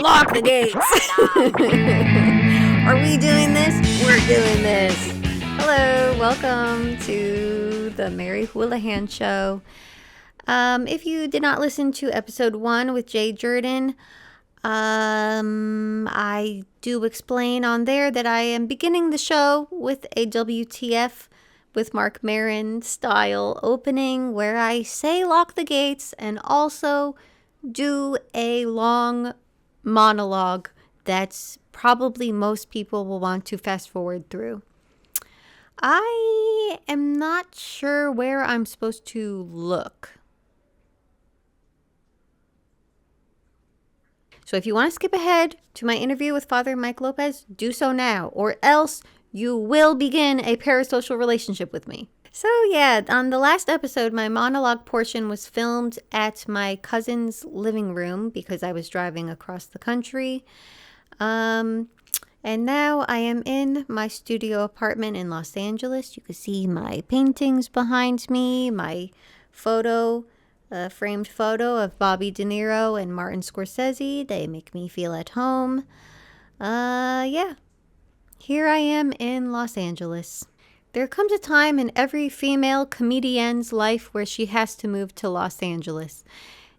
Lock the gates. Are we doing this? We're doing this. Hello, welcome to the Mary Houlihan Show. If you did not listen to episode 1 with Jay Jordan, I do explain on there that I am beginning the show with a WTF with Mark Maron style opening where I say lock the gates and also do a long monologue that's probably most people will want to fast forward through. I am not sure where I'm supposed to look. So if you want to skip ahead to my interview with Father Mike Lopez, do so now, or else you will begin a parasocial relationship with me. So yeah, on the last episode, my monologue portion was filmed at my cousin's living room because I was driving across the country. And now I am in my studio apartment in Los Angeles. You can see my paintings behind me, my framed photo of Bobby De Niro and Martin Scorsese. They make me feel at home. Yeah, here I am in Los Angeles. There comes a time in every female comedian's life where she has to move to Los Angeles.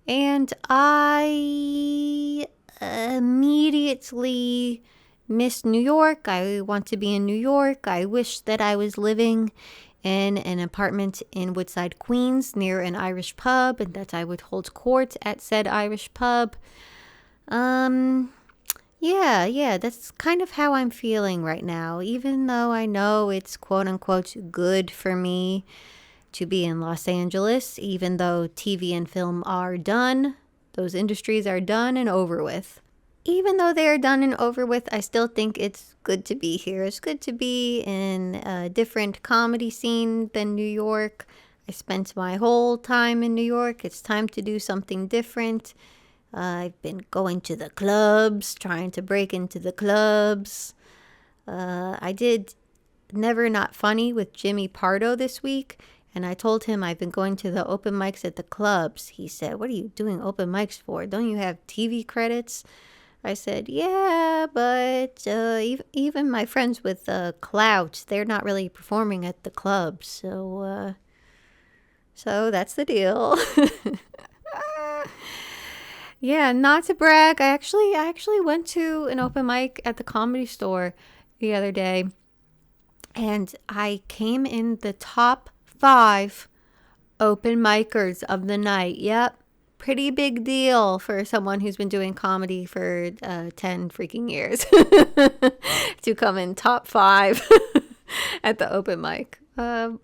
And I immediately miss New York. I want to be in New York. I wish that I was living in an apartment in Woodside, Queens, near an Irish pub, and that I would hold court at said Irish pub. Yeah, that's kind of how I'm feeling right now, even though I know it's quote-unquote good for me to be in Los Angeles, even though TV and film are done, those industries are done and over with. Even though they are done and over with, I still think it's good to be here. It's good to be in a different comedy scene than New York. I spent my whole time in New York. It's time to do something different. I've been going to the clubs, trying to break into the clubs. I did Never Not Funny with Jimmy Pardo this week, and I told him I've been going to the open mics at the clubs. He said, "What are you doing open mics for? Don't you have TV credits?" I said, "Yeah, but even my friends with clout, they're not really performing at the clubs, so that's the deal." Yeah, not to brag, I actually went to an open mic at the Comedy Store the other day, and I came in the top 5 open micers of the night. Yep, pretty big deal for someone who's been doing comedy for 10 freaking years to come in top 5 at the open mic. But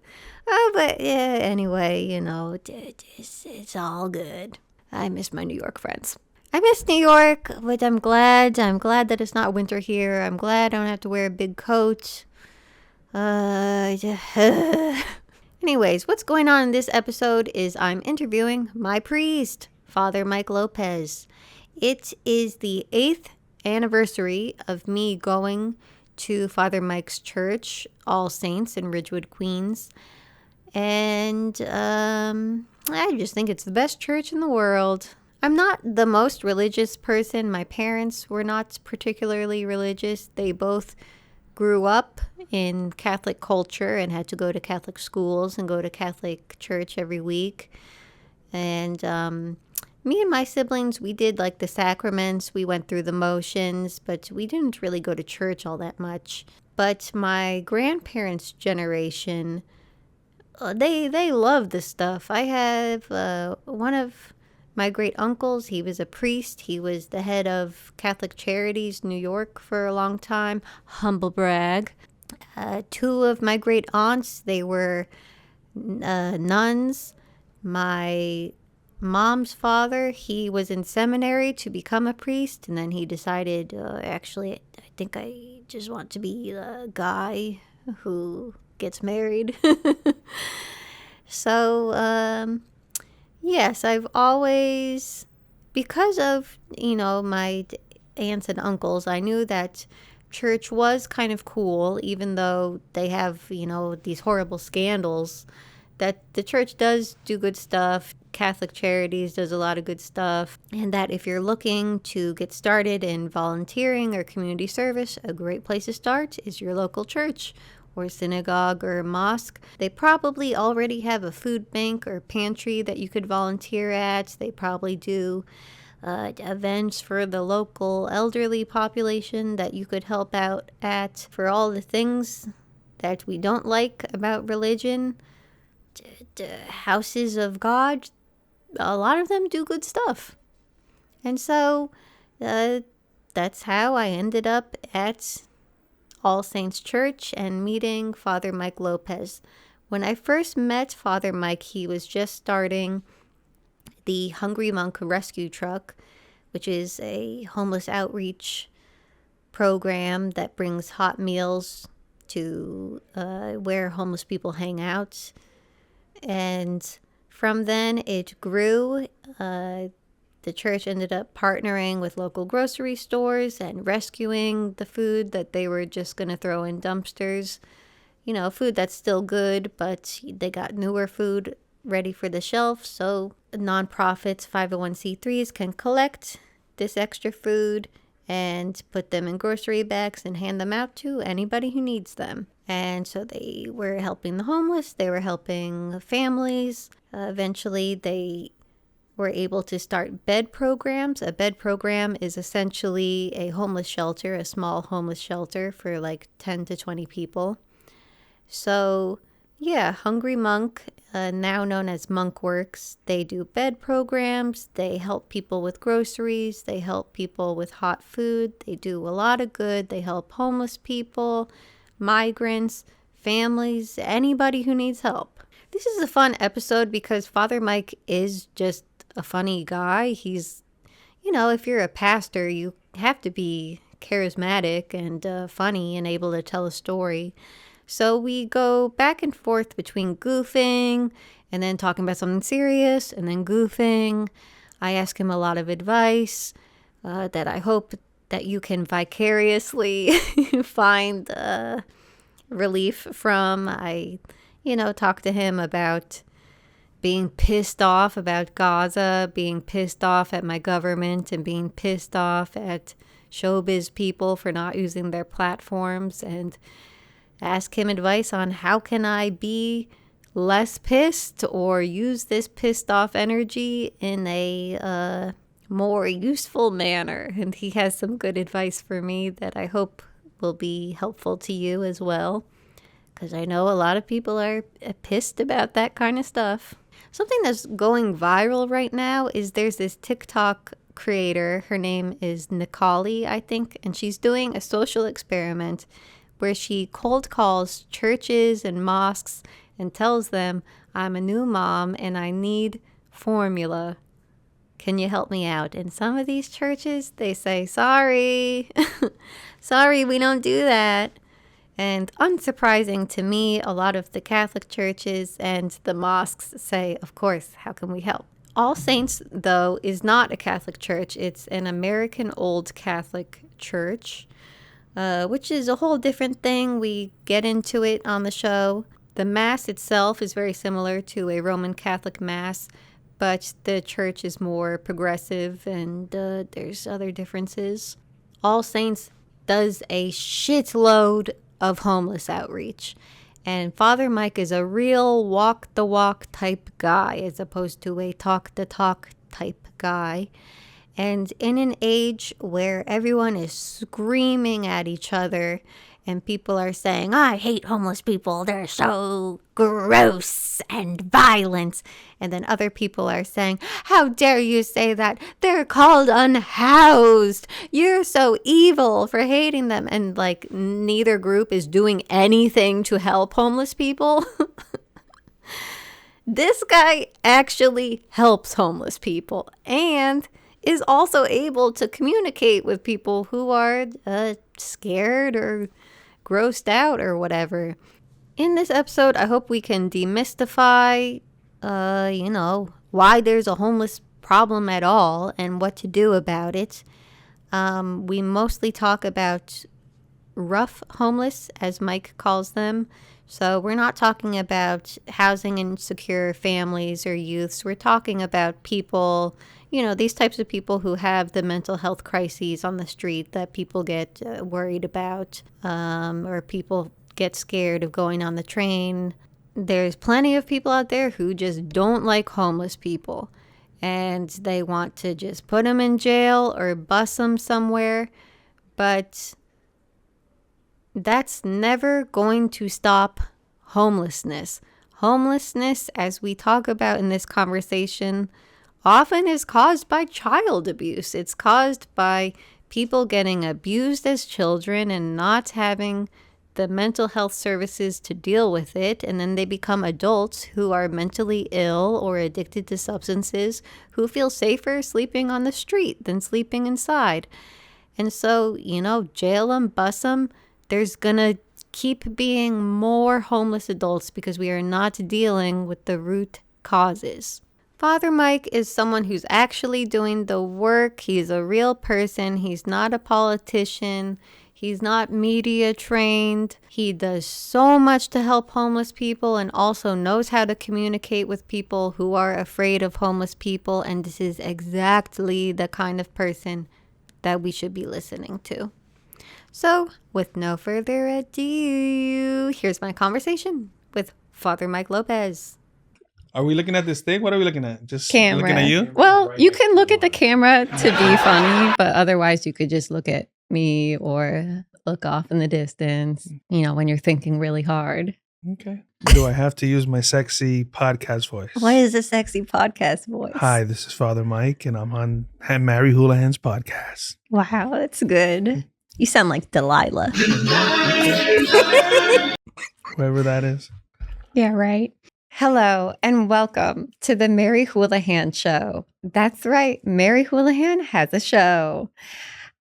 yeah, anyway, it's all good. I miss my New York friends. I miss New York, but I'm glad that it's not winter here. I'm glad I don't have to wear a big coat. Anyways, what's going on in this episode is I'm interviewing my priest, Father Mike Lopez. It is the 8th anniversary of me going to Father Mike's church, All Saints in Ridgewood, Queens. And I just think it's the best church in the world. I'm not the most religious person. My parents were not particularly religious. They both grew up in Catholic culture and had to go to Catholic schools and go to Catholic church every week. And me and my siblings, we did like the sacraments. We went through the motions, but we didn't really go to church all that much. But my grandparents' generation, they love this stuff. I have one of my great uncles. He was a priest. He was the head of Catholic Charities New York for a long time. Humble brag. 2 of my great aunts, they were nuns. My mom's father, he was in seminary to become a priest, and then he decided, actually, I think I just want to be a guy who gets married. So, yes, I've always, because of, my aunts and uncles, I knew that church was kind of cool, even though they have, these horrible scandals that the church does do good stuff. Catholic Charities does a lot of good stuff. And that if you're looking to get started in volunteering or community service, a great place to start is your local church or synagogue or mosque. They probably already have a food bank or pantry that you could volunteer at. They probably do events for the local elderly population that you could help out at. For all the things that we don't like about religion, houses of God, a lot of them do good stuff. And so that's how I ended up at All Saints Church and meeting Father Mike Lopez. When I first met Father Mike, he was just starting the Hungry Monk Rescue Truck, which is a homeless outreach program that brings hot meals to where homeless people hang out. And from then it grew. The church ended up partnering with local grocery stores and rescuing the food that they were just going to throw in dumpsters. You know, food that's still good, but they got newer food ready for the shelf. So nonprofits, 501c3s can collect this extra food and put them in grocery bags and hand them out to anybody who needs them. And so they were helping the homeless. They were helping families. Eventually, they were able to start bed programs. A bed program is essentially a homeless shelter, a small homeless shelter for like 10 to 20 people. So, yeah, Hungry Monk, now known as Monk Works, they do bed programs. They help people with groceries. They help people with hot food. They do a lot of good. They help homeless people, migrants, families, anybody who needs help. This is a fun episode because Father Mike is just a funny guy. He's, you know, if you're a pastor, you have to be charismatic and funny and able to tell a story. So we go back and forth between goofing and then talking about something serious and then goofing. I ask him a lot of advice that I hope that you can vicariously find relief from. I, talk to him about being pissed off about Gaza, being pissed off at my government, and being pissed off at showbiz people for not using their platforms, and ask him advice on how can I be less pissed or use this pissed off energy in a more useful manner. And he has some good advice for me that I hope will be helpful to you as well, because I know a lot of people are pissed about that kind of stuff. Something that's going viral right now is there's this TikTok creator. Her name is Nikali, I think, and she's doing a social experiment where she cold calls churches and mosques and tells them, I'm a new mom and I need formula. Can you help me out? And some of these churches, they say, sorry, sorry, we don't do that. And unsurprising to me, a lot of the Catholic churches and the mosques say, of course, how can we help? All Saints, though, is not a Catholic church. It's an American Old Catholic church, which is a whole different thing. We get into it on the show. The Mass itself is very similar to a Roman Catholic Mass, but the church is more progressive and there's other differences. All Saints does a shitload of homeless outreach. And Father Mike is a real walk the walk type guy as opposed to a talk the talk type guy. And in an age where everyone is screaming at each other and people are saying, I hate homeless people, they're so gross and violent. And then other people are saying, how dare you say that? They're called unhoused. You're so evil for hating them. And like neither group is doing anything to help homeless people. This guy actually helps homeless people and is also able to communicate with people who are scared or grossed out or whatever. In this episode, I hope we can demystify, why there's a homeless problem at all and what to do about it. We mostly talk about rough homeless, as Mike calls them. So we're not talking about housing insecure families or youths. We're talking about people, these types of people who have the mental health crises on the street that people get worried about, or people get scared of going on the train. There's plenty of people out there who just don't like homeless people, and they want to just put them in jail or bus them somewhere. But that's never going to stop homelessness. Homelessness, as we talk about in this conversation, often is caused by child abuse. It's caused by people getting abused as children and not having the mental health services to deal with it. And then they become adults who are mentally ill or addicted to substances, who feel safer sleeping on the street than sleeping inside. And so, jail them, bus them. There's going to keep being more homeless adults because we are not dealing with the root causes. Father Mike is someone who's actually doing the work. He's a real person. He's not a politician. He's not media trained. He does so much to help homeless people and also knows how to communicate with people who are afraid of homeless people. And this is exactly the kind of person that we should be listening to. So, with no further ado, here's my conversation with Father Mike Lopez. Are we looking at this thing? What are we looking at? Just camera. Looking at you? Well, you can look at the camera to be funny, but otherwise you could just look at me or look off in the distance, when you're thinking really hard. Okay. Do I have to use my sexy podcast voice? What is a sexy podcast voice? Hi, this is Father Mike, and I'm on Mary Houlihan's podcast. Wow, that's good. You sound like Delilah. Whoever that is. Yeah, right. Hello and welcome to the Mary Houlihan Show. That's right, Mary Houlihan has a show.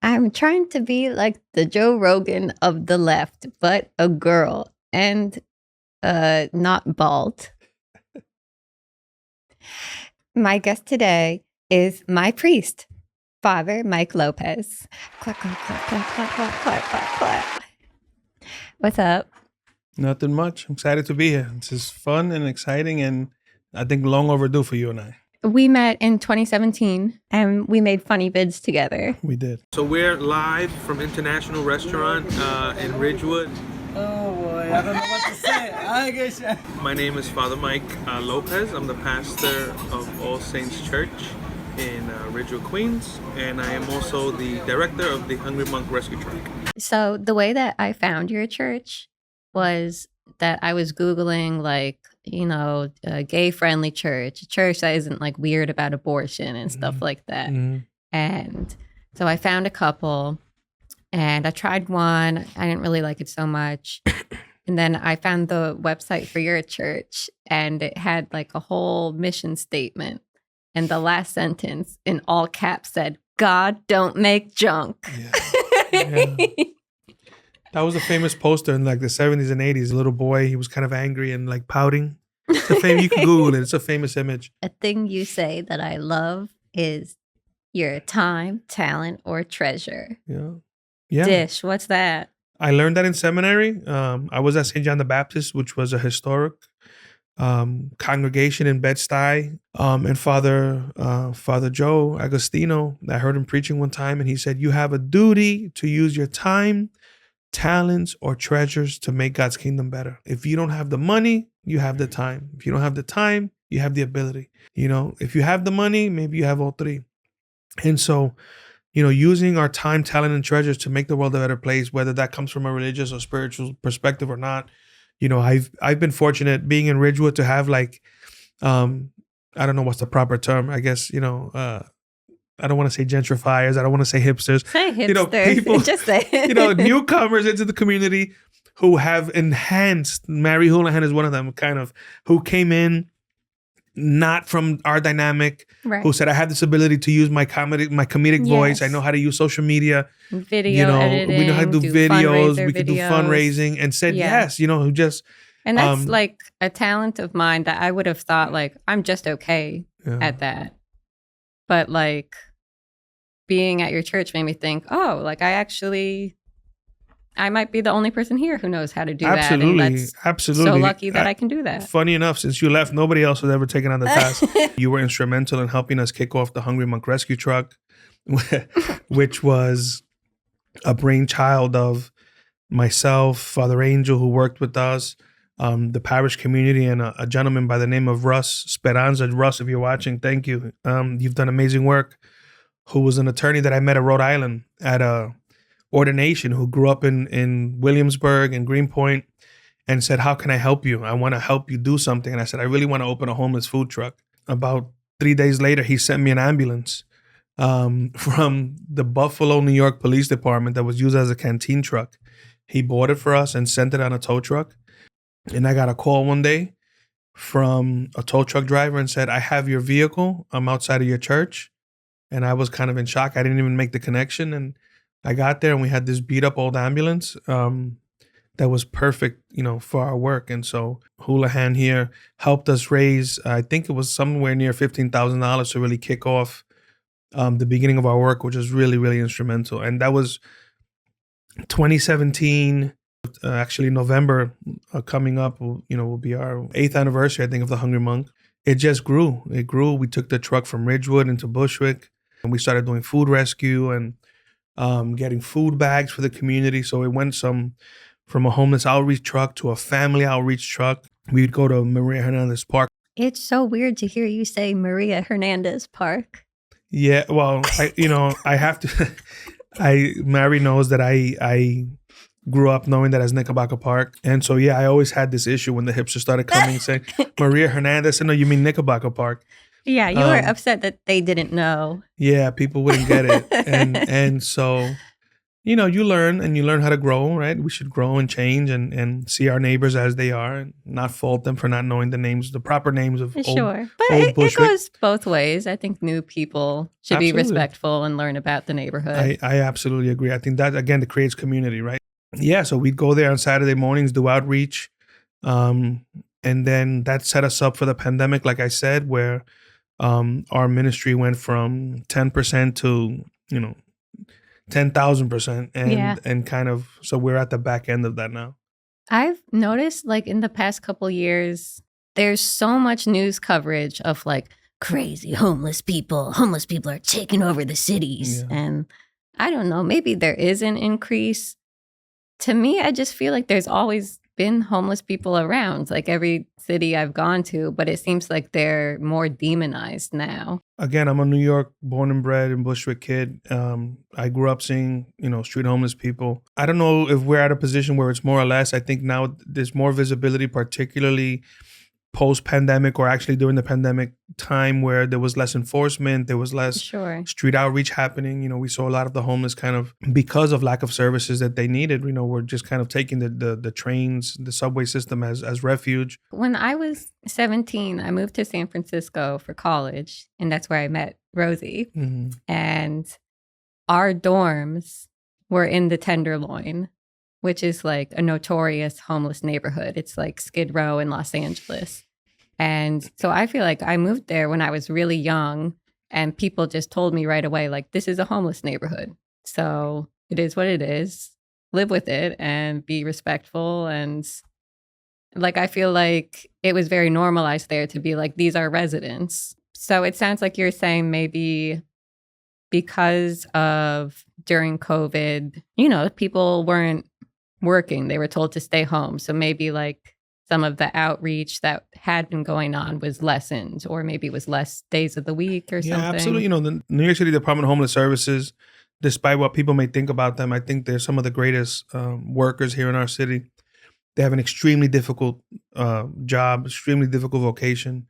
I'm trying to be like the Joe Rogan of the left, but a girl and not bald. My guest today is my priest, Father Mike Lopez. Clap, clap, clap, clap, clap, clap, clap, clap, clap. What's up? Nothing much. I'm excited to be here. This is fun and exciting, and I think long overdue for you and I. We met in 2017 and we made funny vids together. We did. So we're live from International Restaurant in Ridgewood. Oh boy, I don't know what to say. I guess. My name is Father Mike Lopez. I'm the pastor of All Saints Church in Ridgewood, Queens, and I am also the director of the Hungry Monk Rescue Truck. So the way that I found your church was that I was Googling a gay-friendly church, a church that isn't like weird about abortion and stuff like that. Mm-hmm. And so I found a couple and I tried one. I didn't really like it so much. And then I found the website for your church and it had like a whole mission statement. And the last sentence in all caps said, "God don't make junk." Yeah. That was a famous poster in like the 70s and 80s. A little boy, he was kind of angry and like pouting. It's a you can Google it. It's a famous image. A thing you say that I love is your time, talent, or treasure. Yeah. Dish, what's that? I learned that in seminary. I was at St. John the Baptist, which was a historic congregation in Bed-Stuy. And Father Joe Agostino, I heard him preaching one time, and he said, you have a duty to use your time, talents, or treasures to make God's kingdom better. If you don't have the money, you have the time. If you don't have the time, you have the ability. If you have the money, maybe you have all three. And so, using our time, talent, and treasures to make the world a better place, whether that comes from a religious or spiritual perspective or not. I've been fortunate being in Ridgewood to have I don't know what's the proper term. I guess, I don't want to say gentrifiers. I don't want to say hipsters. Say hipsters. People, just say it. Newcomers into the community who have enhanced. Mary Houlihan is one of them, kind of, who came in not from our dynamic, right. Who said, I have this ability to use my comedic voice. I know how to use social media. Video editing. We know how to do videos. We can do fundraising, and said yes, who just. And that's like a talent of mine that I would have thought I'm just okay at that. But being at your church made me think, I I might be the only person here who knows how to do that. Absolutely. And that's Absolutely. so lucky that I can do that. Funny enough, since you left, nobody else has ever taken on the task. You were instrumental in helping us kick off the Hungry Monk Rescue Truck, which was a brainchild of myself, Father Angel, who worked with us, the parish community, and a gentleman by the name of Russ Speranza. Russ, if you're watching, thank you. You've done amazing work. Who was an attorney that I met at Rhode Island at a ordination, who grew up in Williamsburg and Greenpoint, and said, how can I help you? I want to help you do something. And I said, I really want to open a homeless food truck. About 3 days later, he sent me an ambulance from the Buffalo, New York Police Department that was used as a canteen truck. He bought it for us and sent it on a tow truck. And I got a call one day from a tow truck driver and said, I have your vehicle. I'm outside of your church. And I was kind of in shock. I didn't even make the connection. And I got there and we had this beat up old ambulance that was perfect, for our work. And so Houlihan here helped us raise, I think it was somewhere near $15,000 to really kick off the beginning of our work, which was really, really instrumental. And that was 2017, actually November coming up, will be our 8th anniversary, I think, of the Hungry Monk. It just grew. It grew. We took the truck from Ridgewood into Bushwick, and we started doing food rescue and getting food bags for the community. So it went from a homeless outreach truck to a family outreach truck. We'd go to Maria Hernandez Park. It's so weird to hear you say Maria Hernandez Park. Yeah, well, I have to. Mary knows that I grew up knowing that as Knickerbocker Park. And so, yeah, I always had this issue when the hipsters started coming saying, Maria Hernandez. I said, no, you mean Knickerbocker Park. Yeah, you were upset that they didn't know. Yeah, people wouldn't get it. And so, you learn how to grow, right? We should grow and change and see our neighbors as they are and not fault them for not knowing the proper names of Sure. But old it Bushwick. goes both ways. I think new people should be respectful and learn about the neighborhood. I absolutely agree. I think that, again, it creates community, right? Yeah, so we'd go there on Saturday mornings, do outreach. And then that set us up for the pandemic, like I said, where our ministry went from 10% to, 10,000%. And kind of, so we're at the back end of that now. I've noticed, like, in the past couple years, there's so much news coverage of, like, crazy homeless people. Homeless people are taking over the cities. Yeah. And I don't know, maybe there is an increase. To me, I just feel like there's always been homeless people around, like every city I've gone to, but it seems like they're more demonized now. Again, I'm a New York born and bred and Bushwick kid. I grew up seeing, street homeless people. I don't know if we're at a position where it's more or less. I think now there's more visibility, particularly post-pandemic or actually during the pandemic time, where there was less enforcement, there was less street outreach happening. We saw a lot of the homeless kind of, because of lack of services that they needed, were just kind of taking the trains, the subway system as refuge. When I was 17, I moved to San Francisco for college, and that's where I met Rosie. Mm-hmm. And our dorms were in the Tenderloin, which is like a notorious homeless neighborhood. It's like Skid Row in Los Angeles. And so I feel like I moved there when I was really young, and people just told me right away, like, this is a homeless neighborhood. So it is what it is. Live with it and be respectful. And like, I feel like it was very normalized there to be like, these are residents. So it sounds like you're saying maybe because of during COVID, people weren't working. They were told to stay home. So maybe like some of the outreach that had been going on was lessened, or maybe it was less days of the week or something. Yeah, absolutely. The New York City Department of Homeless Services, despite what people may think about them, I think they're some of the greatest workers here in our city. They have an extremely difficult job, extremely difficult vocation.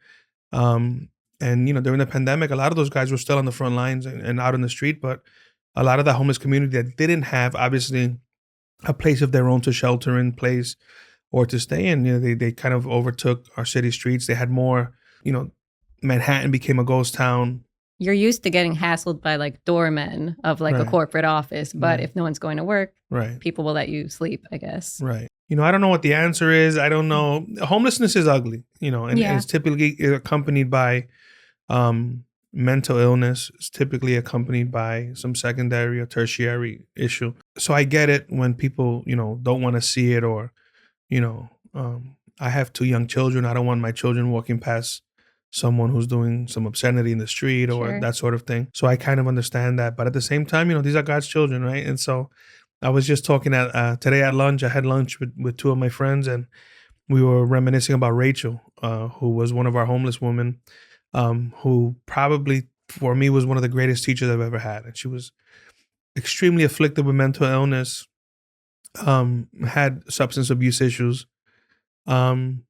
And, during the pandemic, a lot of those guys were still on the front lines and out in the street, but a lot of the homeless community that didn't have, obviously, a place of their own to shelter in place or to stay in, they kind of overtook our city streets. They had more, Manhattan became a ghost town. You're used to getting hassled by like doormen of like a corporate office, but if no one's going to work, people will let you sleep, I guess. Right. I don't know what the answer is. I don't know. Homelessness is ugly, and it's typically accompanied by mental illness. It's typically accompanied by some secondary or tertiary issue. So I get it when people, don't want to see it, or, you know, I have 2 young children. I don't want my children walking past someone who's doing some obscenity in the street or Sure. that sort of thing. So I kind of understand that. But at the same time, these are God's children, right? And so I was just talking today at lunch. I had lunch with 2 of my friends, and we were reminiscing about Rachel, who was one of our homeless women, who probably for me was one of the greatest teachers I've ever had. And she was extremely afflicted with mental illness, had substance abuse issues, um,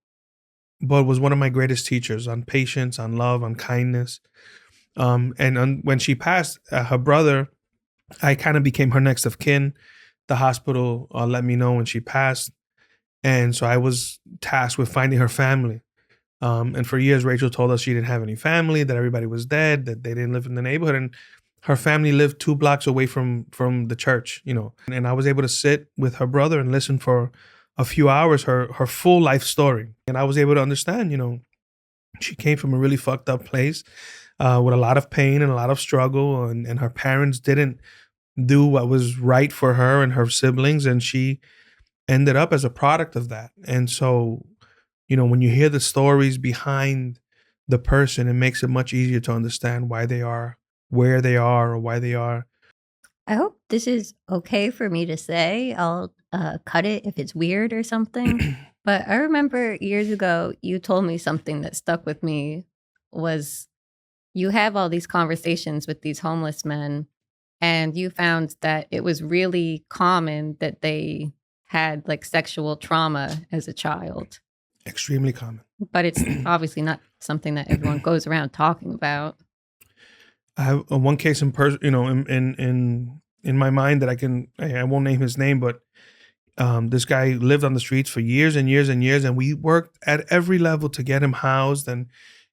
but was one of my greatest teachers on patience, on love, on kindness. When she passed, her brother, I kind of became her next of kin. The hospital let me know when she passed. And so I was tasked with finding her family. And for years, Rachel told us she didn't have any family, that everybody was dead, that they didn't live in the neighborhood. And her family lived 2 blocks away from the church, And I was able to sit with her brother and listen for a few hours, her full life story. And I was able to understand, she came from a really fucked up place, with a lot of pain and a lot of struggle. And her parents didn't do what was right for her and her siblings. And she ended up as a product of that. And so, when you hear the stories behind the person, it makes it much easier to understand why they are where they are or why they are. I hope this is okay for me to say. I'll cut it if it's weird or something. But I remember years ago, you told me something that stuck with me was you have all these conversations with these homeless men, and you found that it was really common that they had like sexual trauma as a child. Extremely common. But it's obviously not something that everyone goes around talking about. I have one case in my mind that I won't name his name, but this guy lived on the streets for years and years and years, and we worked at every level to get him housed. And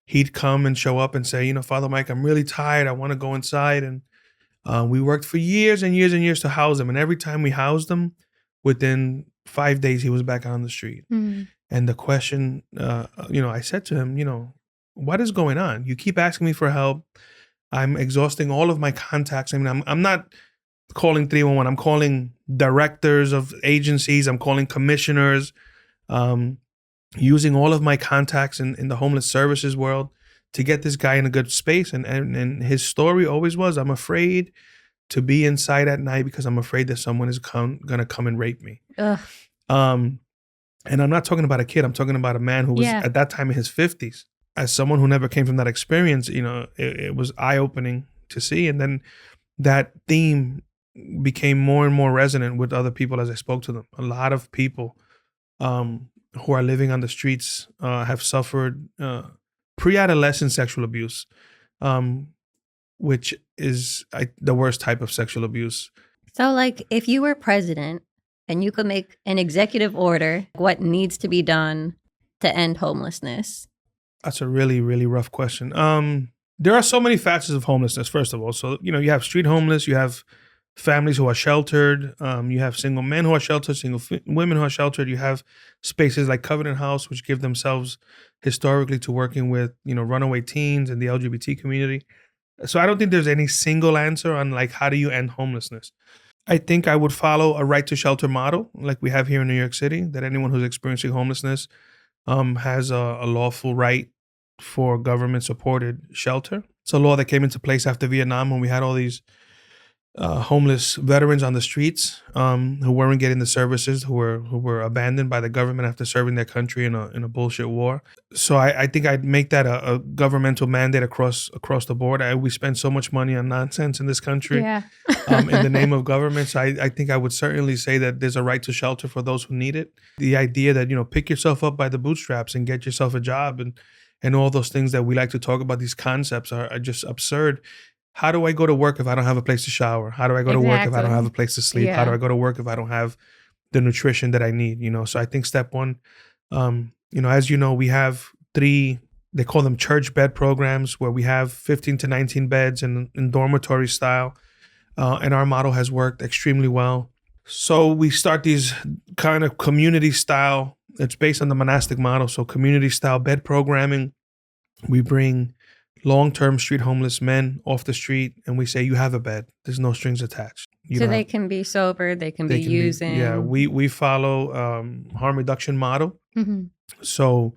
he'd come and show up and say, Father Mike, I'm really tired. I want to go inside. And we worked for years and years and years to house him. And every time we housed him, within 5 days, he was back on the street. Mm. And the question, I said to him, what is going on? You keep asking me for help. I'm exhausting all of my contacts. I mean, I'm not calling 311. I'm calling directors of agencies. I'm calling commissioners, using all of my contacts in the homeless services world to get this guy in a good space. And his story always was, I'm afraid to be inside at night because I'm afraid that someone is going to come and rape me. Ugh. And I'm not talking about a kid. I'm talking about a man who was at that time in his 50s. As someone who never came from that experience, it was eye-opening to see. And then that theme became more and more resonant with other people as I spoke to them. A lot of people who are living on the streets have suffered pre-adolescent sexual abuse, which is the worst type of sexual abuse. So, like, if you were president and you could make an executive order, what needs to be done to end homelessness? That's a really, really rough question. There are so many facets of homelessness, first of all. So, you have street homeless, you have families who are sheltered, you have single men who are sheltered, single women who are sheltered, you have spaces like Covenant House, which give themselves historically to working with, runaway teens and the LGBT community. So I don't think there's any single answer on like, how do you end homelessness? I think I would follow a right to shelter model like we have here in New York City, that anyone who's experiencing homelessness has a lawful right for government-supported shelter. It's a law that came into place after Vietnam when we had all these homeless veterans on the streets who weren't getting the services, who were abandoned by the government after serving their country in a bullshit war. So I think I'd make that a governmental mandate across the board. We spend so much money on nonsense in this country in the name of government. So I think I would certainly say that there's a right to shelter for those who need it. The idea that, pick yourself up by the bootstraps and get yourself a job and all those things that we like to talk about, these concepts are just absurd. How do I go to work if I don't have a place to shower? How do I go to work if I don't have a place to sleep? How do I go to work if I don't have the nutrition that I need? So I think step one, as you know, we have 3, they call them church bed programs, where we have 15 to 19 beds in dormitory style. And our model has worked extremely well. So we start these kind of community style, it's based on the monastic model. So community style bed programming, we bring long-term street homeless men off the street and we say, you have a bed. There's no strings attached. You So know, they can be sober, they can they be can using. yeah, we follow harm reduction model. Mhm. So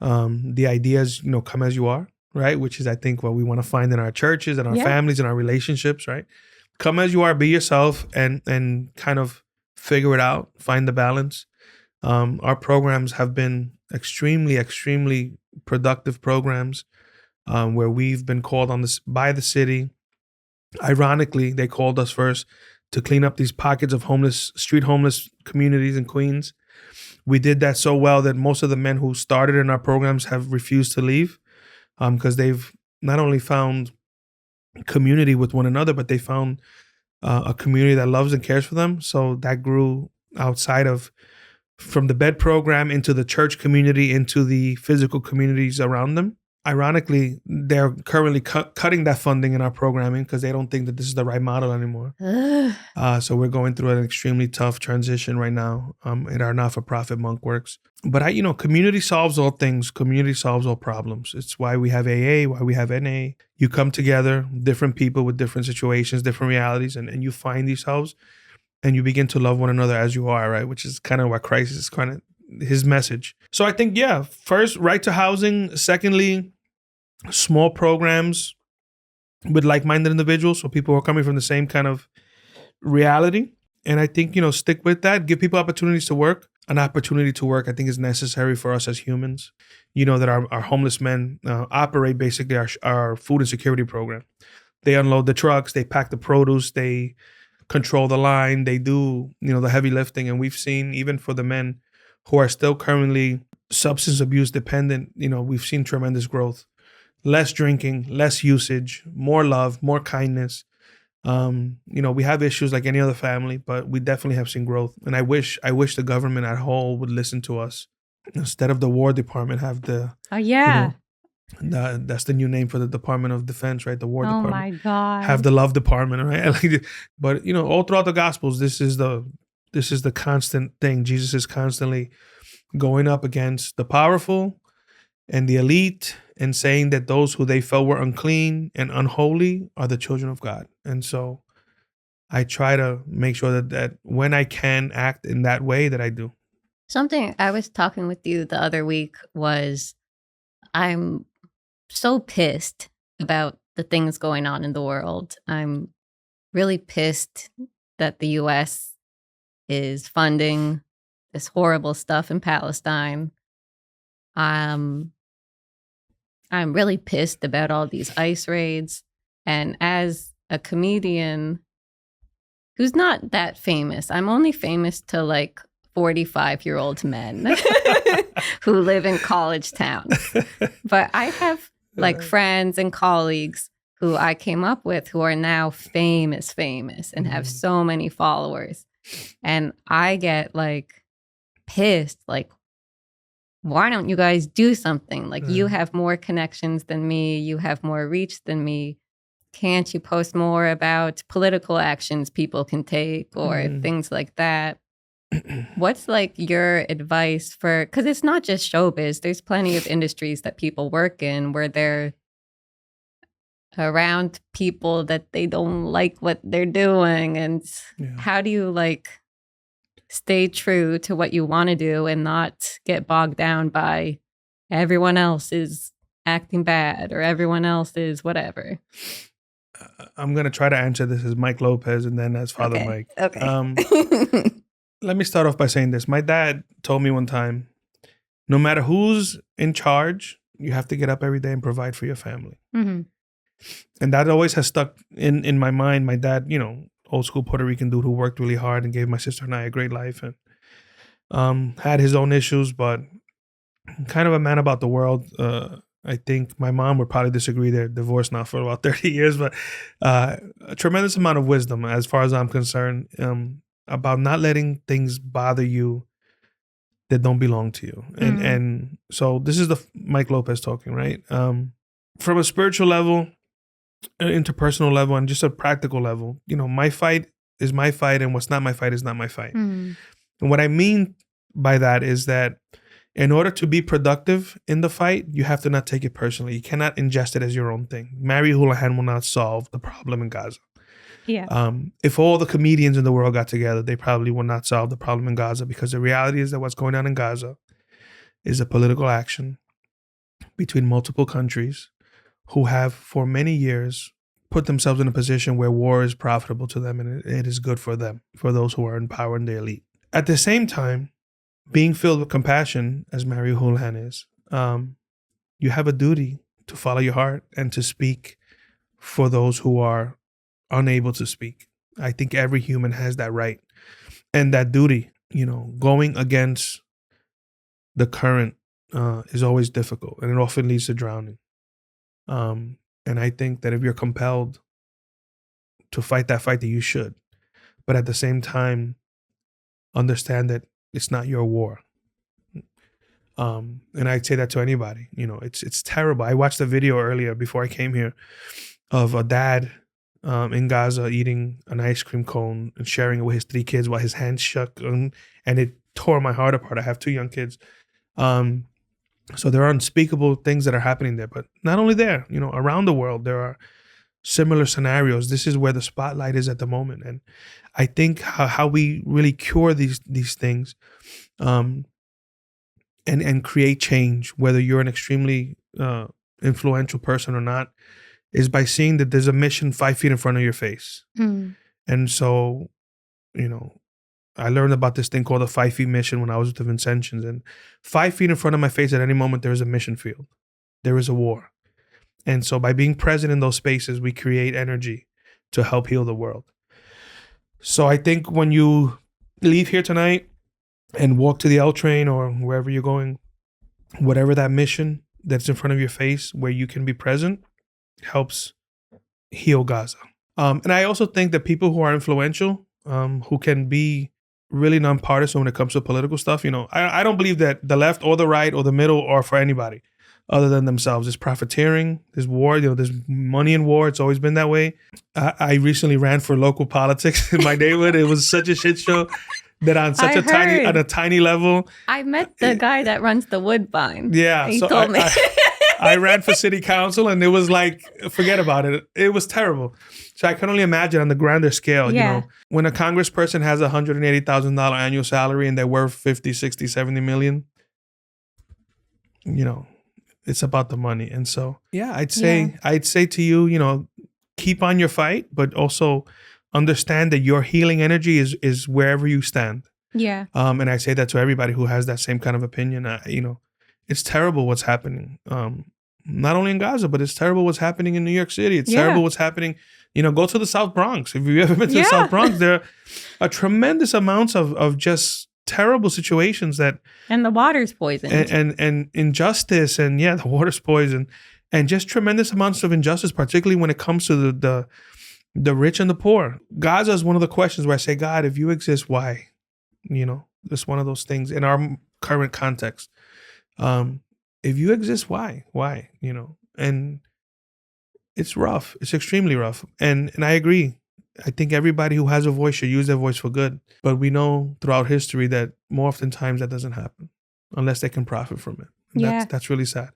the idea is, come as you are, right? Which is, I think, what we want to find in our churches and our Yeah. families and our relationships, right? Come as you are, be yourself, and kind of figure it out, find the balance. Our programs have been extremely productive programs, where we've been called on this by the city. Ironically, they called us first to clean up these pockets of street homeless communities in Queens. We did that so well that most of the men who started in our programs have refused to leave, because they've not only found community with one another, but they found a community that loves and cares for them. So that grew outside of from the bed program into the church community, into the physical communities around them. Ironically, they're currently cutting that funding in our programming because they don't think that this is the right model anymore. So we're going through an extremely tough transition right now in our not-for-profit Monkworks. But community solves all things. Community solves all problems. It's why we have AA, why we have NA. You come together, different people with different situations, different realities, and you find yourselves, and you begin to love one another as you are, right? Which is kind of what Christ is kind of his message. So I think, first, right to housing. Secondly, small programs with like-minded individuals, so people who are coming from the same kind of reality. And I think, stick with that. Give people opportunities to work. An opportunity to work, I think, is necessary for us as humans. That our homeless men operate basically our food insecurity program. They unload the trucks, they pack the produce, they control the line, they do, the heavy lifting. And we've seen, even for the men who are still currently substance abuse dependent, we've seen tremendous growth. Less drinking, less usage, more love, more kindness. We have issues like any other family, but we definitely have seen growth. And I wish the government at whole would listen to us. Instead of the War Department, have the that's the new name for the Department of Defense, right? The War Oh Department. my God. Have the Love Department, right? But all throughout the Gospels, this is the constant thing. Jesus is constantly going up against the powerful and the elite, and saying that those who they felt were unclean and unholy are the children of God. And so I try to make sure that when I can act in that way, that I do. Something I was talking with you the other week was, I'm so pissed about the things going on in the world. I'm really pissed that the US is funding this horrible stuff in Palestine. I'm really pissed about all these ICE raids. And as a comedian who's not that famous, I'm only famous to like 45-year-old men who live in college towns. But I have like friends and colleagues who I came up with who are now famous and have so many followers. And I get like pissed, like, why don't you guys do something? Like, you have more connections than me. You have more reach than me. Can't you post more about political actions people can take or things like that? What's like your advice for, because it's not just showbiz. There's plenty of industries that people work in where they're around people that they don't like what they're doing. And how do you like stay true to what you want to do and not get bogged down by everyone else is acting bad or everyone else is whatever? I'm going to try to answer this as Mike Lopez and then as Father Mike. Okay. Let me start off by saying this. My dad told me one time, no matter who's in charge, you have to get up every day and provide for your family. Mm-hmm. And that always has stuck in my mind. My dad, old school Puerto Rican dude who worked really hard and gave my sister and I a great life, and had his own issues, but kind of a man about the world. I think my mom would probably disagree. They're divorced now for about 30 years, but a tremendous amount of wisdom as far as I'm concerned, about not letting things bother you that don't belong to you. And so this is the Mike Lopez talking, right? From a spiritual level, interpersonal level, and just a practical level, my fight is my fight, and what's not my fight is not my fight. And what I mean by that is that in order to be productive in the fight, you have to not take it personally. You cannot ingest it as your own thing. Mary Houlihan will not solve the problem in Gaza. Yeah. If all the comedians in the world got together, they probably would not solve the problem in Gaza, because the reality is that what's going on in Gaza is a political action between multiple countries who have for many years put themselves in a position where war is profitable to them, and it is good for them, for those who are in power and the elite. At the same time, being filled with compassion, as Mary Houlihan is, you have a duty to follow your heart and to speak for those who are unable to speak. I think every human has that right and that duty. Going against the current is always difficult, and it often leads to drowning. And I think that if you're compelled to fight that fight, that you should. But at the same time, understand that it's not your war. And I'd say that to anybody. It's terrible. I watched a video earlier before I came here of a dad in Gaza eating an ice cream cone and sharing it with his 3 kids while his hands shook, and it tore my heart apart. I have 2 young kids. So there are unspeakable things that are happening there, but not only there, around the world, there are similar scenarios. This is where the spotlight is at the moment. And I think how we really cure these things, and create change, whether you're an extremely influential person or not, is by seeing that there's a mission 5 feet in front of your face. And so, I learned about this thing called the 5 feet mission when I was with the Vincentians. And 5 feet in front of my face at any moment, there is a mission field. There is a war. And so by being present in those spaces, we create energy to help heal the world. So I think when you leave here tonight and walk to the L train or wherever you're going, whatever that mission that's in front of your face where you can be present helps heal Gaza. And I also think that people who are influential, who can be really nonpartisan when it comes to political stuff, I don't believe that the left or the right or the middle are for anybody other than themselves. There's profiteering, there's war, there's money in war. It's always been that way. I recently ran for local politics in my neighborhood. It was such a shit show that on a tiny level. I met the guy that runs the Woodbine. Yeah. He told me. I ran for city council, and it was like, forget about it. It was terrible. So I can only imagine on the grander scale, when a congressperson has $180,000 annual salary and they're worth 50, 60, 70 million, it's about the money. And so, I'd say to you, keep on your fight, but also understand that your healing energy is wherever you stand. Yeah. And I say that to everybody who has that same kind of opinion. It's terrible what's happening. Not only in Gaza, but it's terrible what's happening in New York City. It's terrible what's happening. Go to the South Bronx. If you've ever been to the South Bronx, there are tremendous amounts of just terrible situations and the water's poisoned. And injustice, and the water's poisoned, and just tremendous amounts of injustice, particularly when it comes to the rich and the poor. Gaza is one of the questions where I say, God, if you exist, why? It's one of those things in our current context. If you exist, why? And it's rough. It's extremely rough. And I agree. I think everybody who has a voice should use their voice for good. But we know throughout history that more oftentimes that doesn't happen unless they can profit from it. And that's really sad.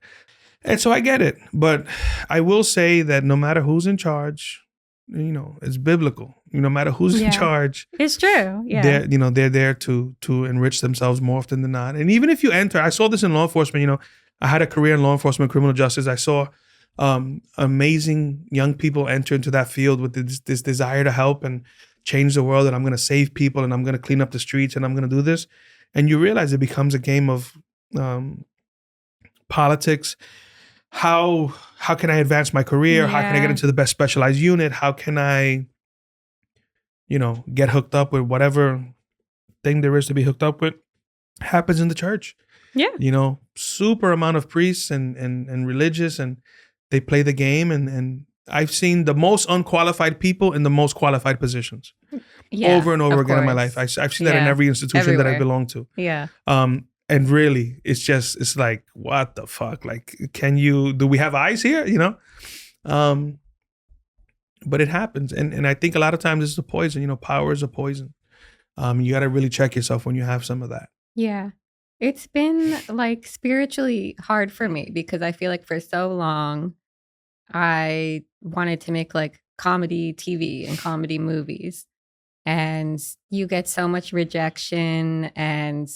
And so I get it. But I will say that no matter who's in charge, it's biblical. No matter who's in charge, it's true. Yeah, they're there to enrich themselves more often than not. And even if you enter, I saw this in law enforcement. I had a career in law enforcement, criminal justice. I saw amazing young people enter into that field with this desire to help and change the world. And I'm going to save people, and I'm going to clean up the streets, and I'm going to do this. And you realize it becomes a game of politics. How can I advance my career? How can I get into the best specialized unit? How can I, get hooked up with whatever thing there is to be hooked up with? Happens in the church. Yeah. Super amount of priests and religious, and they play the game. And I've seen the most unqualified people in the most qualified positions over and over again in my life. I've seen that in every institution that I belong to. Yeah. And really, it's like, what the fuck? Like, do we have eyes here? But it happens. And I think a lot of times it's a poison. Power is a poison. You got to really check yourself when you have some of that. Yeah. It's been like spiritually hard for me because I feel like for so long I wanted to make like comedy TV and comedy movies. And you get so much rejection, and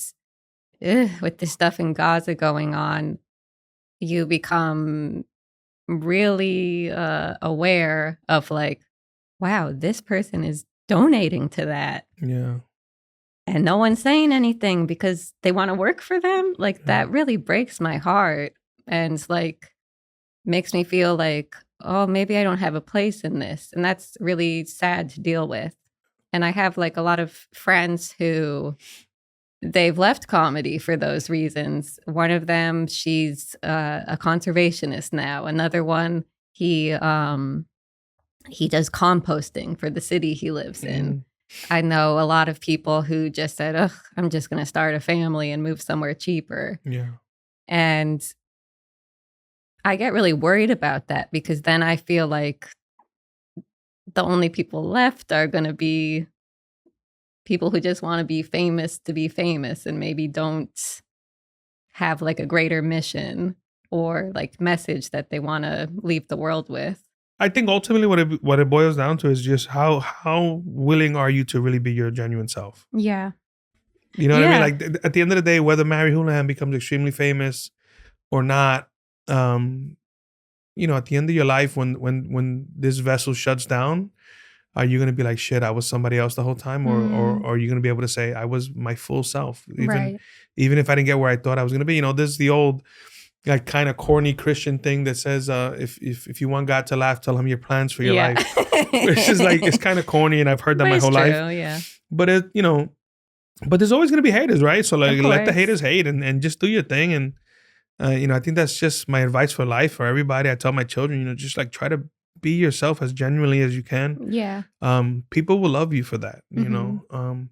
with the stuff in Gaza going on, you become really aware of like, wow, this person is donating to that. Yeah. And no one's saying anything because they want to work for them. Like that really breaks my heart, and like makes me feel like, oh, maybe I don't have a place in this. And that's really sad to deal with. And I have like a lot of friends who they've left comedy for those reasons. One of them, she's a conservationist now. Another one, he does composting for the city he lives in. I know a lot of people who just said, "Ugh, I'm just going to start a family and move somewhere cheaper." Yeah. And I get really worried about that, because then I feel like the only people left are going to be people who just want to be famous to be famous, and maybe don't have like a greater mission or like message that they want to leave the world with. I think ultimately what it boils down to is just how willing are you to really be your genuine self? Yeah. You know what I mean? Like at the end of the day, whether Mary Houlihan becomes extremely famous or not, you know, at the end of your life, when this vessel shuts down, are you going to be like, shit, I was somebody else the whole time? Or are you going to be able to say, I was my full self? Even if I didn't get where I thought I was going to be. You know, there's the old, like, kind of corny Christian thing that says, if you want God to laugh, tell him your plans for your life. It's just like, it's kind of corny, and I've heard that my whole life. Yeah. But you know, but there's always going to be haters, right? So like, let the haters hate, and just do your thing. And you know, I think that's just my advice for life, for everybody. I tell my children, you know, just like try to be yourself as genuinely as you can. Yeah. People will love you for that. You know,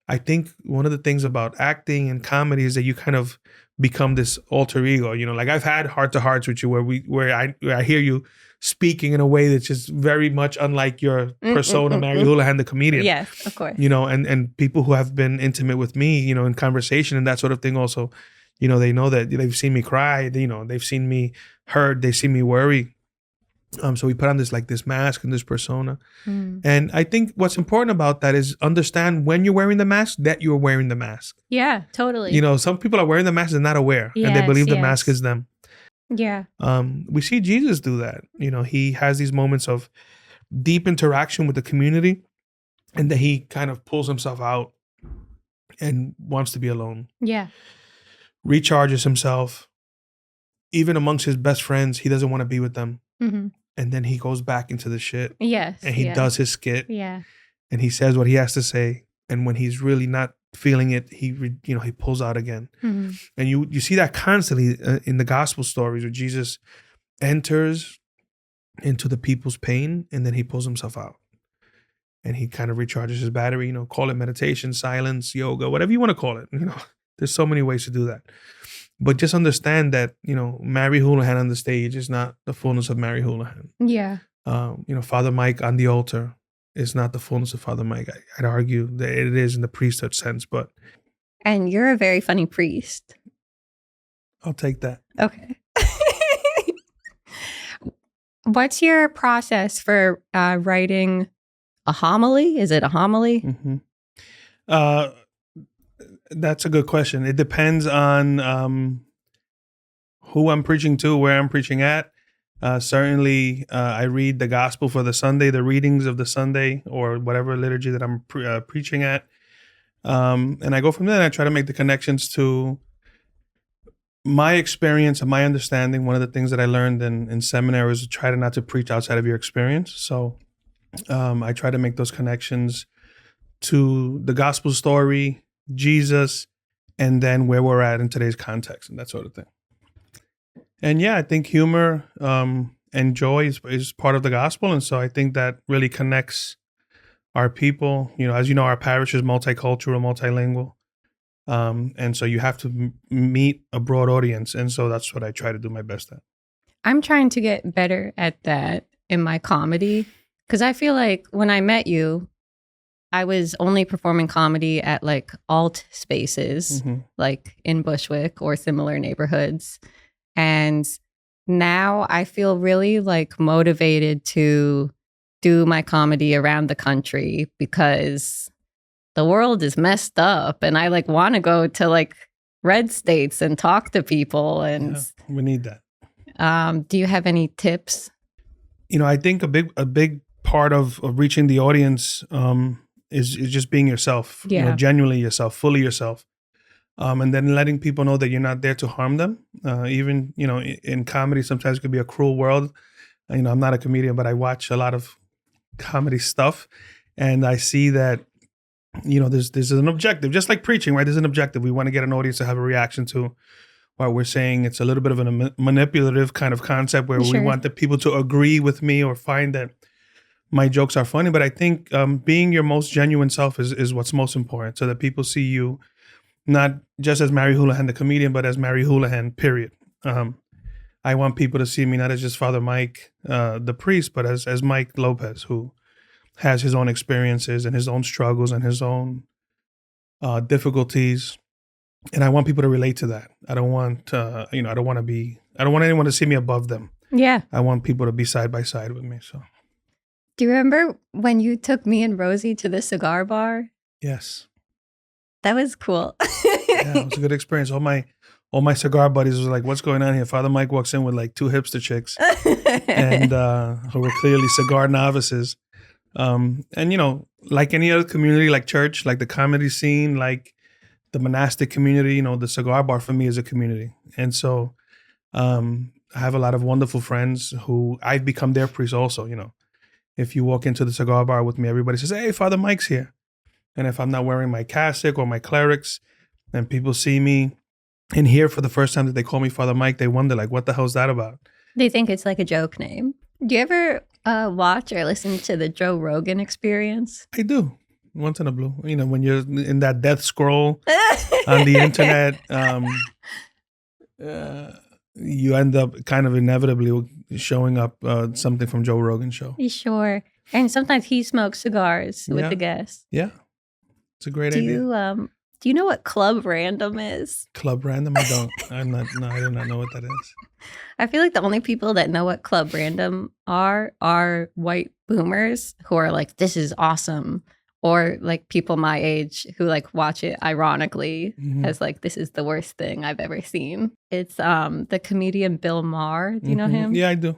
I think one of the things about acting and comedy is that you kind of become this alter ego. You know, like I've had heart-to-hearts with you where I hear you speaking in a way that's just very much unlike your persona, Mary Houlihan, the comedian. Yes, of course. You know, and people who have been intimate with me, you know, in conversation and that sort of thing also, you know, they know that they've seen me cry, you know, they've seen me hurt, they've seen me worry. So we put on this mask and this persona. And I think what's important about that is understand when you're wearing the mask that you're wearing the mask. Yeah, totally. You know, some people are wearing the mask and not aware, and they believe the mask is them. Yeah. We see Jesus do that. You know, he has these moments of deep interaction with the community, and then he kind of pulls himself out and wants to be alone. Yeah. Recharges himself. Even amongst his best friends, he doesn't want to be with them. And then he goes back into the shit. Yes. And he does his skit. Yeah. And he says what he has to say. And when he's really not feeling it, he pulls out again. And you see that constantly in the gospel stories where Jesus enters into the people's pain, and then he pulls himself out. And he kind of recharges his battery, you know, call it meditation, silence, yoga, whatever you want to call it. You know, there's so many ways to do that. But just understand that, you know, Mary Houlihan on the stage is not the fullness of Mary Houlihan. Yeah. You know, Father Mike on the altar is not the fullness of Father Mike. I'd argue that it is in the priesthood sense, but. And you're a very funny priest. I'll take that. Okay. What's your process for writing a homily? Is it a homily? That's a good question. It depends on who I'm preaching to, where I'm preaching at. Certainly, I read the gospel for the Sunday, the readings of the Sunday, or whatever liturgy that I'm preaching at. And I go from there, and I try to make the connections to my experience and my understanding. One of the things that I learned in seminary is to try not to preach outside of your experience. So I try to make those connections to the gospel story, Jesus, and then where we're at in today's context and that sort of thing. And yeah, I think humor and joy is part of the gospel. And so I think that really connects our people. You know, as you know, our parish is multicultural, multilingual. And so you have to meet a broad audience. And so that's what I try to do my best at. I'm trying to get better at that in my comedy, because I feel like when I met you, I was only performing comedy at like alt spaces, like in Bushwick or similar neighborhoods. And now I feel really like motivated to do my comedy around the country because the world is messed up and I like want to go to like red states and talk to people. And we need that. do you have any tips? I think a big part of reaching the audience is just being yourself, genuinely yourself, fully yourself. And then letting people know that you're not there to harm them. Even, in comedy, sometimes it could be a cruel world. I'm not a comedian, but I watch a lot of comedy stuff, and I see that, there's an objective, just like preaching, right? There's an objective. We want to get an audience to have a reaction to what we're saying. It's a little bit of a manipulative kind of concept where we want the people to agree with me or find that my jokes are funny. But I think being your most genuine self is what's most important, so that people see you not just as Mary Houlihan, the comedian, but as Mary Houlihan, period. I want people to see me not as just Father Mike, the priest, but as Mike Lopez, who has his own experiences and his own struggles and his own difficulties. And I want people to relate to that. I don't want, I don't want anyone to see me above them. Yeah. I want people to be side by side with me. So. Do you remember when you took me and Rosie to the cigar bar? Yes. That was cool. Yeah, it was a good experience. All my cigar buddies was like, "What's going on here?" Father Mike walks in with like two hipster chicks, and who were clearly cigar novices. And like any other community, like church, like the comedy scene, like the monastic community, the cigar bar for me is a community. And so I have a lot of wonderful friends who I've become their priest also. If you walk into the cigar bar with me, everybody says, "Hey, Father Mike's here." And if I'm not wearing my cassock or my clerics, and people see me in here for the first time that they call me Father Mike, they wonder, like, what the hell's that about? They think it's like a joke name. Do you ever watch or listen to the Joe Rogan Experience? I do. Once in a blue. When you're in that death scroll on the internet, you end up kind of inevitably showing up something from Joe Rogan's show. Sure. And sometimes he smokes cigars with the guests. Yeah. It's a great idea. Do you know what Club Random is? Club Random? I don't. I do not know what that is. I feel like the only people that know what Club Random are white boomers who are like, this is awesome. Or like people my age who like watch it ironically as like, this is the worst thing I've ever seen. It's the comedian Bill Maher. Do you know him? Yeah, I do.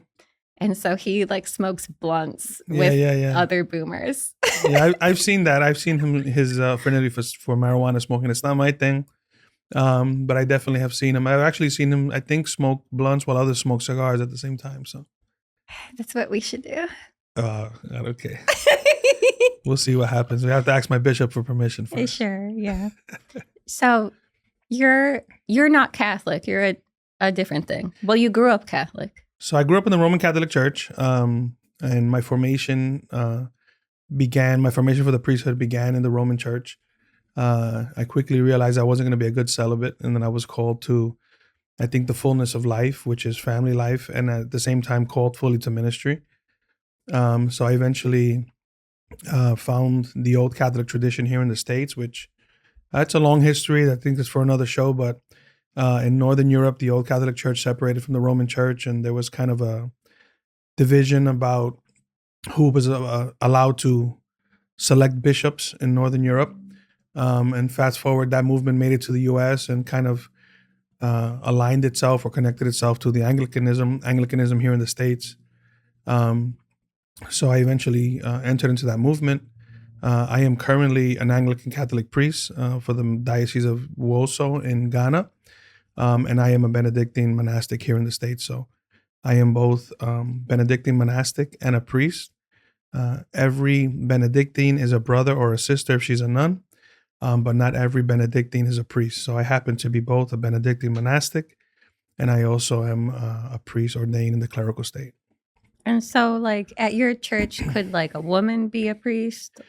And so he like smokes blunts with other boomers. Yeah, I've seen that. I've seen his affinity for marijuana smoking. It's not my thing, but I definitely have seen him. I've actually seen him, I think, smoke blunts while others smoke cigars at the same time. So that's what we should do. Okay. We'll see what happens. We have to ask my bishop for permission first. Sure, yeah. So you're not Catholic. You're a different thing. Well, you grew up Catholic. So I grew up in the Roman Catholic Church, and my formation for the priesthood began in the Roman Church. I quickly realized I wasn't going to be a good celibate, and then I was called to, I think, the fullness of life, which is family life, and at the same time called fully to ministry. So I eventually found the old Catholic tradition here in the States, which that's a long history. I think it's for another show, but in Northern Europe, the old Catholic Church separated from the Roman Church, and there was kind of a division about who was allowed to select bishops in Northern Europe. And fast forward, that movement made it to the U.S. and kind of aligned itself or connected itself to the Anglicanism here in the States. So I eventually entered into that movement. I am currently an Anglican Catholic priest for the Diocese of Woso in Ghana. And I am a Benedictine monastic here in the States. So I am both Benedictine monastic and a priest. Every Benedictine is a brother or a sister if she's a nun, but not every Benedictine is a priest. So I happen to be both a Benedictine monastic, and I also am a priest ordained in the clerical state. And so, like, at your church, could like a woman be a priest?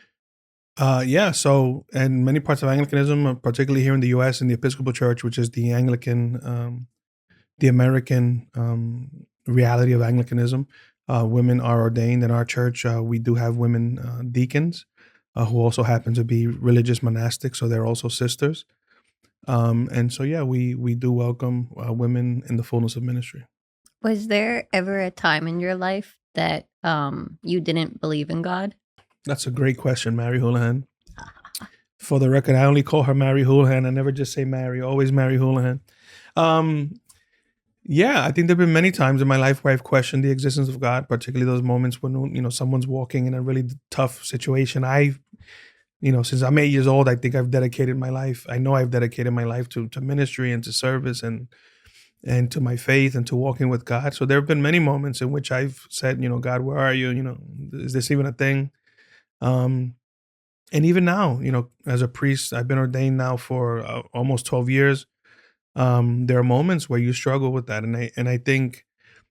Yeah. So, in many parts of Anglicanism, particularly here in the U.S. in the Episcopal Church, which is the Anglican, the American reality of Anglicanism, women are ordained. In our church, we do have women deacons who also happen to be religious monastics, so they're also sisters. And so, yeah, we do welcome women in the fullness of ministry. Was there ever a time in your life that you didn't believe in God? That's a great question, Mary Houlihan. For the record, I only call her Mary Houlihan. I never just say Mary, always Mary Houlihan. Yeah, I think there have been many times in my life where I've questioned the existence of God, particularly those moments when, someone's walking in a really tough situation. Since I'm 8 years old, I think I've dedicated my life. I know I've dedicated my life to ministry and to service and to my faith and to walking with God. So there have been many moments in which I've said, God, where are you? Is this even a thing? And even now, as a priest, I've been ordained now for almost 12 years. There are moments where you struggle with that. And I think,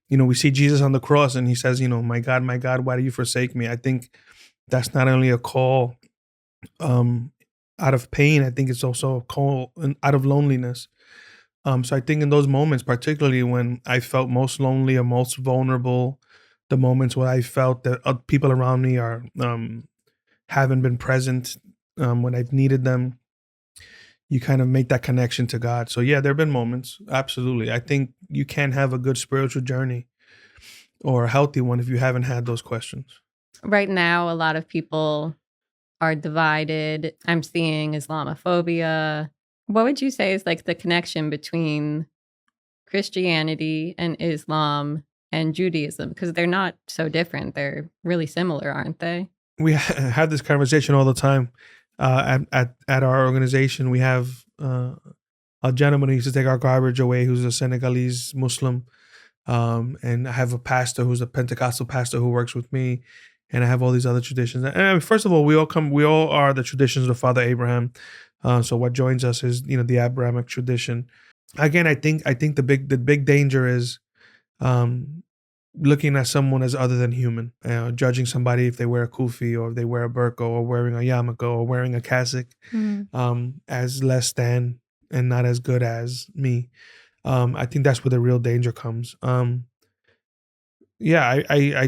we see Jesus on the cross and he says, my God, why do you forsake me? I think that's not only a call out of pain. I think it's also a call out of loneliness. So I think in those moments, particularly when I felt most lonely or most vulnerable, the moments where I felt that people around me are haven't been present when I've needed them, you kind of make that connection to God. So yeah, there have been moments. Absolutely. I think you can't have a good spiritual journey or a healthy one if you haven't had those questions. Right now, a lot of people are divided. I'm seeing Islamophobia. What would you say is like the connection between Christianity and Islam and Judaism? Because they're not so different. They're really similar, aren't they? We have this conversation all the time. At our organization, we have a gentleman who used to take our garbage away who's a Senegalese Muslim. And I have a pastor who's a Pentecostal pastor who works with me. And I have all these other traditions. And first of all, we all are the traditions of Father Abraham. So what joins us is, the Abrahamic tradition. Again, I think the big danger is looking at someone as other than human, judging somebody if they wear a kufi or if they wear a burqa or wearing a yarmulke or wearing a cassock as less than and not as good as me. I think that's where the real danger comes. I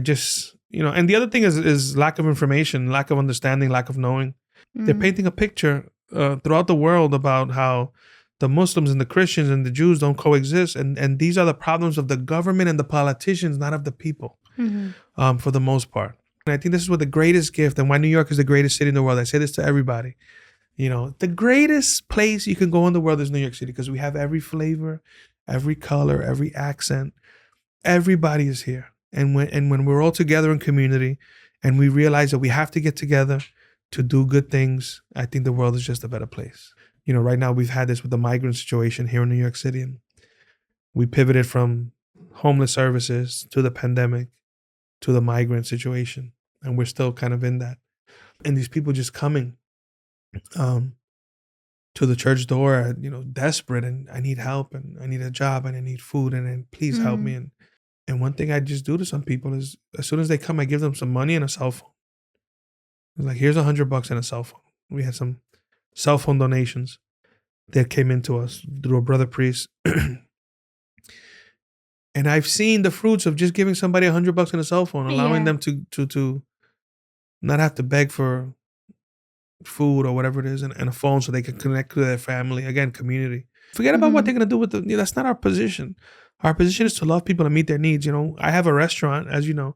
just, and the other thing is lack of information, lack of understanding, lack of knowing. They're painting a picture throughout the world about how the Muslims and the Christians and the Jews don't coexist. And these are the problems of the government and the politicians, not of the people, for the most part. And I think this is what the greatest gift and why New York is the greatest city in the world. I say this to everybody. The greatest place you can go in the world is New York City because we have every flavor, every color, every accent. Everybody is here. And when we're all together in community and we realize that we have to get together to do good things, I think the world is just a better place. Right now we've had this with the migrant situation here in New York City, and we pivoted from homeless services to the pandemic to the migrant situation, and we're still kind of in that. And these people just coming to the church door, desperate, and I need help, and I need a job, and I need food, and please help me. And one thing I just do to some people is, as soon as they come, I give them some money and a cell phone. It's like, here's $100 and a cell phone. We had some cell phone donations that came into us through a brother priest. And I've seen the fruits of just giving somebody $100 and a cell phone, allowing them to not have to beg for food or whatever it is, and a phone so they can connect to their family. Again, community. Forget about what they're going to do with that's not our position. Our position is to love people and meet their needs. I have a restaurant, as you know,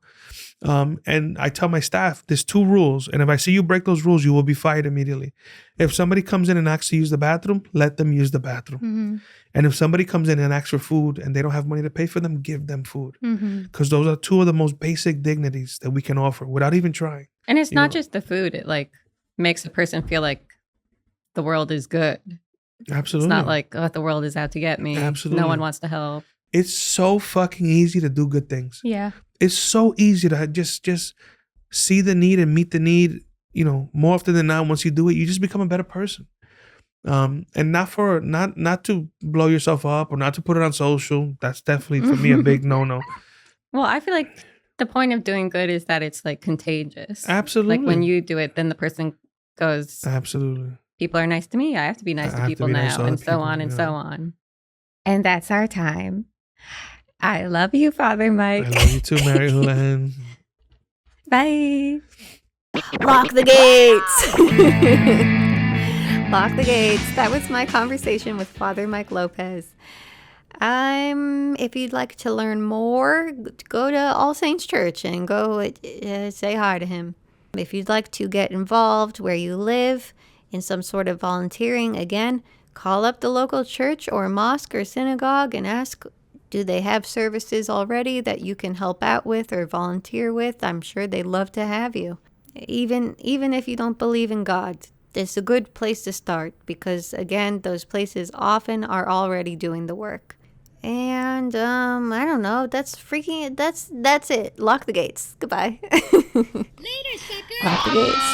and I tell my staff, there's 2 rules. And if I see you break those rules, you will be fired immediately. If somebody comes in and asks to use the bathroom, let them use the bathroom. And if somebody comes in and asks for food and they don't have money to pay for them, give them food. Because those are 2 of the most basic dignities that we can offer without even trying. And it's not just the food. It makes a person feel like the world is good. Absolutely. It's not like, the world is out to get me. Absolutely. No one wants to help. It's so fucking easy to do good things. Yeah. It's so easy to just see the need and meet the need. More often than not, once you do it, you just become a better person. And not to blow yourself up or not to put it on social. That's definitely for me a big no-no. Well, I feel like the point of doing good is that it's contagious. Absolutely. Like when you do it, then the person goes, absolutely. People are nice to me. I have to be nice to people now, and so on and so on. And that's our time. I love you, Father Mike. I love you too, Mary Houlihan. Bye. Lock the gates. Lock the gates. That was my conversation with Father Mike Lopez. If you'd like to learn more, go to All Saints Church and go say hi to him. If you'd like to get involved where you live in some sort of volunteering, again, call up the local church or mosque or synagogue and ask, do they have services already that you can help out with or volunteer with? I'm sure they'd love to have you. Even if you don't believe in God, it's a good place to start because, again, those places often are already doing the work. And I don't know. That's it. Lock the gates. Goodbye. Later, sucker. Lock the gates.